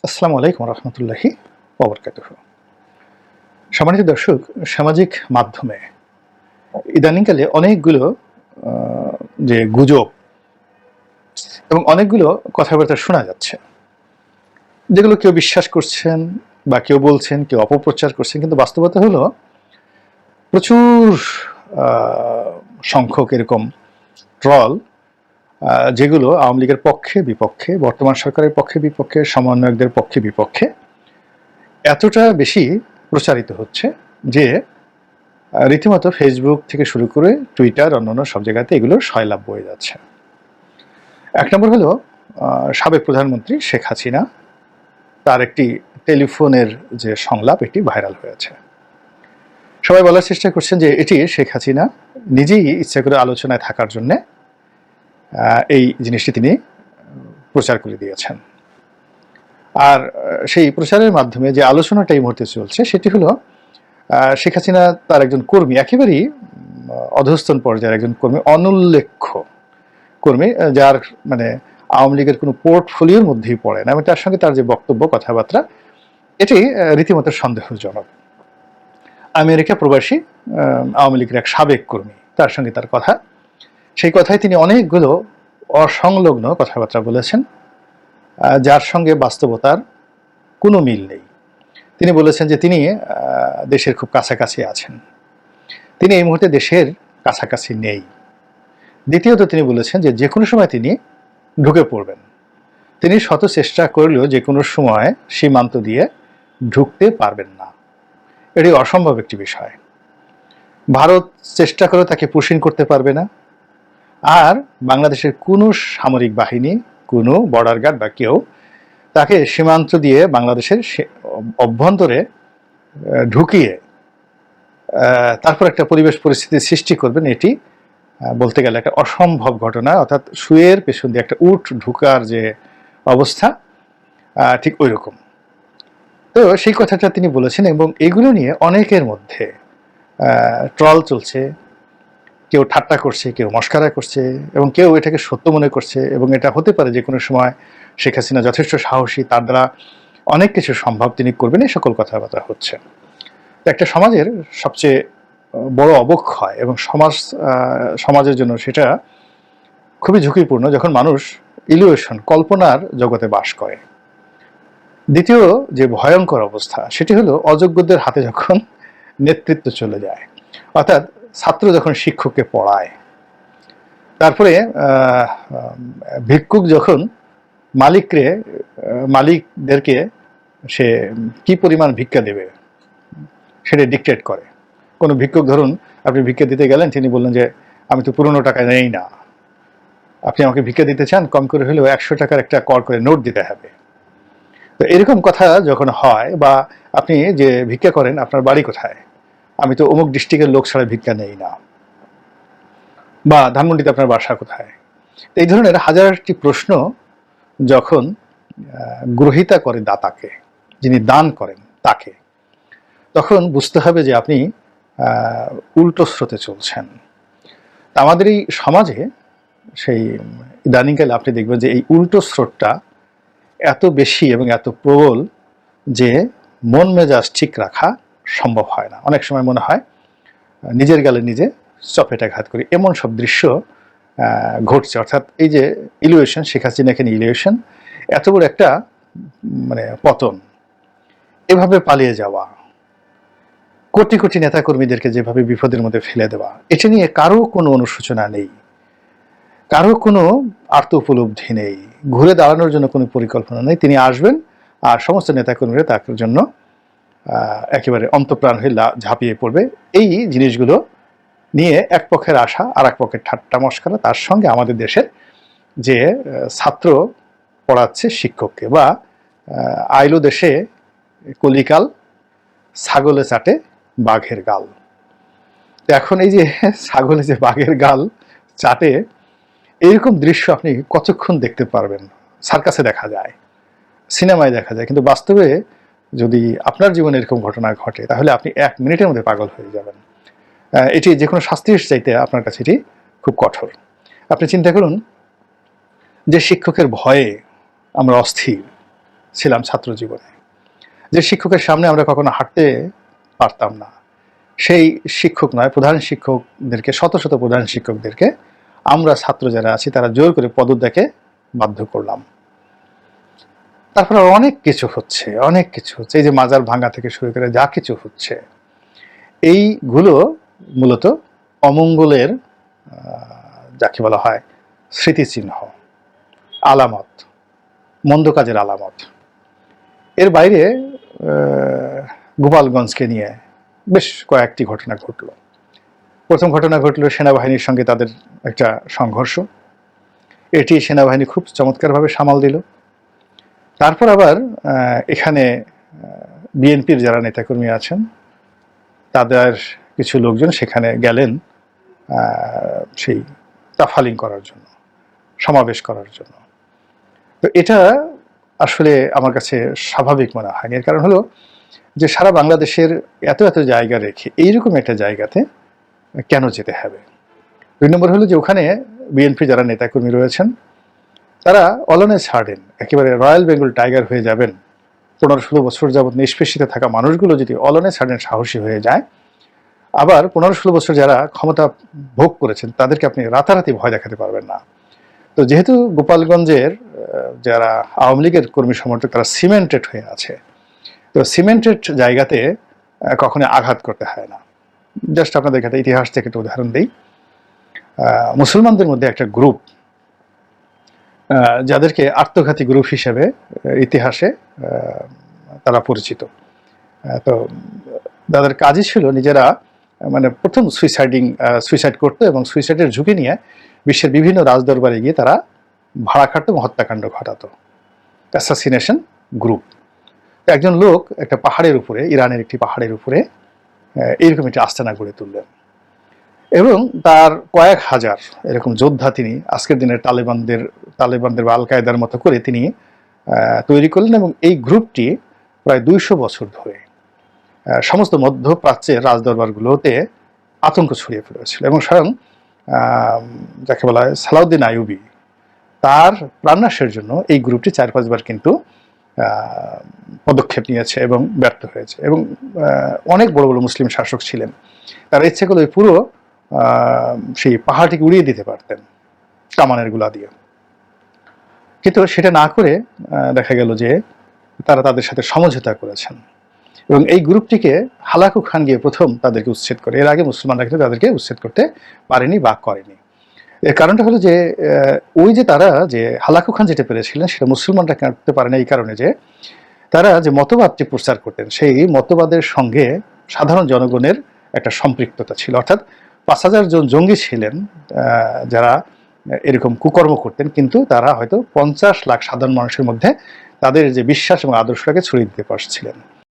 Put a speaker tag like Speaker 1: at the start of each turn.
Speaker 1: আসসালামু আলাইকুম রহমতুল্লাহি ওয়াবারাকাতুহু। সম্মানিত দর্শক, সামাজিক মাধ্যমে ইদানিংকালে অনেকগুলো আ যে গুজব এবং অনেকগুলো কথাবার্তা শোনা যাচ্ছে। যেগুলো কেউ বিশ্বাস করছেন বা কেউ বলছেন, কেউ অপপ্রচার করছেন। কিন্তু বাস্তবতা হলো প্রচুর আ সংখ্যক এরকম ট্রল যেগুলো আওয়ামী লীগের পক্ষে, বিপক্ষে, বর্তমান সরকারের পক্ষে, বিপক্ষে, সমন্বয়কদের পক্ষে, বিপক্ষে এতটা বেশি প্রচারিত হচ্ছে যে রীতিমতো ফেসবুক থেকে শুরু করে টুইটার, অন্যান্য সব জায়গাতে এগুলোর সয়লাব বয়ে যাচ্ছে। এক নম্বর হলো সাবেক প্রধানমন্ত্রী শেখ হাসিনা, তার একটি টেলিফোনের যে সংলাপ এটি ভাইরাল হয়েছে। সবাই বলার চেষ্টা করছেন যে এটি শেখ হাসিনা নিজেই ইচ্ছা করে আলোচনায় থাকার জন্যে এই জিনিসটি তিনি প্রচার করে দিয়েছেন। আর সেই প্রচারের মাধ্যমে যে আলোচনাটা এই মুহূর্তে চলছে সেটি হলো শেখ হাসিনা তার একজন কর্মী, একেবারেই অধস্তন পর্যায়ের একজন কর্মী, অনুল্লেখ্য কর্মী, যার মানে আওয়ামী লীগের কোনো পোর্টফোলিওর মধ্যেই পড়ে না এবং তার সঙ্গে তার যে বক্তব্য, কথাবার্তা এটি রীতিমতো সন্দেহজনক। আমেরিকা প্রবাসী আওয়ামী লীগের এক সাবেক কর্মী, তার সঙ্গে তার কথা, সেই কথায় তিনি অনেকগুলো অসংলগ্ন কথাবার্তা বলেছেন, যার সঙ্গে বাস্তবতার কোনো মিল নেই। তিনি বলেছেন যে তিনি দেশের খুব কাছাকাছি আছেন, তিনি এই মুহূর্তে দেশের কাছাকাছি নেই। দ্বিতীয়ত তিনি বলেছেন যে যে কোনো সময় তিনি ঢুকে পড়বেন। তিনি শত চেষ্টা করলেও যে কোনো সময় সীমান্ত দিয়ে ঢুকতে পারবেন না, এটি অসম্ভব একটি বিষয়। ভারত চেষ্টা করে তাকে পুশিং করতে পারবে না, আর বাংলাদেশের কোনো সামরিক বাহিনী, কোনো বর্ডার গার্ড বা কেউ তাকে সীমান্ত দিয়ে বাংলাদেশের অভ্যন্তরে ঢুকিয়ে তারপর একটা পরিবেশ পরিস্থিতি সৃষ্টি করবেন, এটি বলতে গেলে একটা অসম্ভব ঘটনা। অর্থাৎ শুয়ের পেছন দিয়ে একটা উট ঢুকার যে অবস্থা, ঠিক ওই রকম। তো সেই কথাটা তিনি বলেছেন এবং এগুলো নিয়ে অনেকের মধ্যে ট্রল চলছে, কেউ ঠাট্টা করছে, কেউ মস্কারা করছে এবং কেউ এটাকে সত্য মনে করছে এবং এটা হতে পারে যে কোনো সময় শেখ হাসিনা যথেষ্ট সাহসী, তার দ্বারা অনেক কিছু সম্ভব, তিনি করবেন, এই সকল কথাবার্তা হচ্ছে। তো একটা সমাজের সবচেয়ে বড় অবক্ষয় এবং সমাজের জন্য সেটা খুবই ঝুঁকিপূর্ণ যখন মানুষ ইলিউশন, কল্পনার জগতে বাস করে। দ্বিতীয় যে ভয়ঙ্কর অবস্থা সেটি হলো অযোগ্যদের হাতে যখন নেতৃত্ব চলে যায়, অর্থাৎ ছাত্র যখন শিক্ষককে পড়ায়, তারপরে ভিক্ষুক যখন মালিকদেরকে সে কি পরিমাণ ভিক্ষা দেবে সেটা ডিকটেট করে। কোনো ভিক্ষুক, ধরুন আপনি ভিক্ষা দিতে গেলেন, তিনি বললেন যে আমি তো পুরনো টাকা নেই না, আপনি আমাকে ভিক্ষা দিতে চান, কম করে হলেও 100 টাকার একটা কর করে নোট দিতে হবে। তো এরকম কথা যখন হয়, বা আপনি যে ভিক্ষা করেন আপনার বাড়ি কোথায়, আমি তো অমুক ডিস্ট্রিক্টের লোক ছাড়া ভিক্ষা নেই না, বা ধানমন্ডিতে আপনার বাসা কোথায়, এই ধরনের হাজারটি প্রশ্ন যখন গ্রহিতা করে দাতাকে, যিনি দান করেন তাকে, তখন বুঝতে হবে যে আপনি উল্টো স্রোতে চলছেন। আমাদের এই সমাজে সেই ইদানিংকালে আপনি দেখবেন যে এই উল্টো স্রোতটা এত বেশি এবং এত প্রবল যে মন মেজাজ ঠিক রাখা সম্ভব হয় না। অনেক সময় মনে হয় নিজের গালে নিজে চপেটাঘাত করি, এমন সব দৃশ্য ঘটছে। অর্থাৎ এই যে ইলিউশন, শেখ হাসিনা এখানে ইলিউশন, এত বড় একটা মানে পতন, এভাবে পালিয়ে যাওয়া, কোটি কোটি নেতাকর্মীদেরকে যেভাবে বিপদের মধ্যে ফেলে দেওয়া, এটা নিয়ে কারো কোনো অনুশোচনা নেই, কারো কোনো আর্ত উপলব্ধি নেই, ঘুরে দাঁড়ানোর জন্য কোনো পরিকল্পনা নেই। তিনি আসবেন আর সমস্ত নেতাকর্মীরা তার জন্য একেবারে অন্তঃপ্রাণ হয়ে ঝাঁপিয়ে পড়বে। এই জিনিসগুলো নিয়ে এক পক্ষের আশা আর এক পক্ষের ঠাট্টা মস্করা, তার সঙ্গে আমাদের দেশের যে ছাত্র পড়াচ্ছে শিক্ষককে, বা আইলো দেশে কলিকাল, ছাগলে চাটে বাঘের গাল। এখন এই যে ছাগলে যে বাঘের গাল চাটে, এইরকম দৃশ্য আপনি কতক্ষণ দেখতে পারবেন? সার্কাসে দেখা যায়, সিনেমায় দেখা যায়, কিন্তু বাস্তবে যদি আপনার জীবনে এরকম ঘটনা ঘটে তাহলে আপনি 1 মিনিটের মধ্যে পাগল হয়ে যাবেন। এটি যে কোনো শাস্তির চাইতে আপনার কাছে এটি খুব কঠোর। আপনি চিন্তা করুন যে শিক্ষকের ভয়ে আমরা অস্থির, ছিলাম ছাত্র জীবনে, যে শিক্ষকের সামনে আমরা কখনো হাঁটতে পারতাম না, সেই শিক্ষক নয়, প্রধান শিক্ষকদেরকে, শত শত প্রধান শিক্ষকদেরকে আমরা ছাত্র যারা আছি তারা জোর করে পদত্যাগে বাধ্য করলাম। তারপরে অনেক কিছু হচ্ছে, অনেক কিছু হচ্ছে, এই যে মাজার ভাঙা থেকে শুরু করে যা কিছু হচ্ছে, এইগুলো মূলত অমঙ্গলের যাকে বলা হয় স্মৃতিচিহ্ন, আলামত, মন্দ কাজের আলামত। এর বাইরে গোপালগঞ্জকে নিয়ে বেশ কয়েকটি ঘটনা ঘটল। প্রথম ঘটনা ঘটল সেনাবাহিনীর সঙ্গে তাদের একটা সংঘর্ষ, এটি সেনাবাহিনী খুব চমৎকারভাবে সামাল দিল। তারপর আবার এখানে বিএনপির যারা নেতাকর্মী আছেন তাদের কিছু লোকজন সেখানে গেলেন সেই তাফালিং করার জন্য, সমাবেশ করার জন্য। তো এটা আসলে আমার কাছে স্বাভাবিক মনে হয়নি। এর কারণ হলো যে সারা বাংলাদেশের এত এত জায়গা রেখে এইরকম একটা জায়গাতে কেন যেতে হবে? 2 নম্বর হলো যে ওখানে বিএনপি যারা নেতাকর্মী রয়েছেন তারা অলনে ছাড়েন, একেবারে রয়্যাল বেঙ্গল টাইগার হয়ে যাবেন। 15-16 বছর যাবৎ নিষ্পেষিত থাকা মানুষগুলো যদি অলনে ছাড়েন সাহসী হয়ে যায়, আবার 15-16 বছর যারা ক্ষমতা ভোগ করেছেন তাদেরকে আপনি রাতারাতি ভয় দেখাতে পারবেন না। তো যেহেতু গোপালগঞ্জের যারা আওয়ামী লীগের কর্মী সমর্থক তারা সিমেন্টেড হয়ে আছে, তো সিমেন্টেড জায়গাতে কখনো আঘাত করতে হয় না। জাস্ট আপনাদের কাছে ইতিহাস থেকে একটা উদাহরণ দিই। মুসলমানদের মধ্যে একটা গ্রুপ যাদেরকে আত্মঘাতী গ্রুপ হিসেবে ইতিহাসে তারা পরিচিত, তো তাদের কাজই ছিল নিজেরা মানে প্রথম সুইসাইড করতো এবং সুইসাইডের ঝুঁকি নিয়ে বিশ্বের বিভিন্ন রাজদরবারে গিয়ে তারা ভাড়া খাটতো এবং হত্যাকাণ্ড ঘটাতো। Assassination group. একজন লোক একটা পাহাড়ের উপরে, ইরানের একটি পাহাড়ের উপরে এইরকম একটি আস্তানা গড়ে তুললেন এবং তার কয়েক হাজার এরকম যোদ্ধা তিনি আজকের দিনের তালেবানদের বা আল কায়দার মতো করে তিনি তৈরি করলেন এবং এই গ্রুপটি প্রায় 200 বছর ধরে সমস্ত মধ্যপ্রাচ্যের রাজদরবারগুলোতে আতঙ্ক ছড়িয়ে ফেলেছিল। এবং স্বয়ং যাকে বলা হয় সালাউদ্দিন আইয়ুবী, তার প্রাণনাশের জন্য এই গ্রুপটি 4-5 বার কিন্তু পদক্ষেপ নিয়েছে এবং ব্যর্থ হয়েছে। এবং অনেক বড় বড় মুসলিম শাসক ছিলেন, তারা ইচ্ছে করলে পুরো সেই পাহাড়টিকে উড়িয়ে দিতে পারতেন কামানের গুলা দিয়ে, কিন্তু সেটা না করে দেখা গেল যে তারা তাদের সাথে সমঝোতা করেছেন এবং এই গ্রুপটিকে হালাকু খান গিয়ে প্রথম তাদেরকে উচ্ছেদ করে। এর আগে মুসলমানরা কিন্তু তাদেরকে উচ্ছেদ করতে পারেনি বা করেনি। এর কারণটা হলো যে ওই যে তারা যে হালাকু খান যেটা পেরেছিলেন সেটা মুসলমানরা করতে পারে না, এই কারণে যে তারা যে মতবাদটি প্রচার করতেন সেই মতবাদের সঙ্গে সাধারণ জনগণের একটা সম্পৃক্ততা ছিল। অর্থাৎ 5000 জন জঙ্গি ছিলেন যারা এরকম কুকর্ম করতেন, কিন্তু তারা হয়তো 50 লাখ সাধারণ মানুষের মধ্যে তাদের যে বিশ্বাস এবং আদর্শটাকে ছড়িয়ে দিতে পারছিলেন।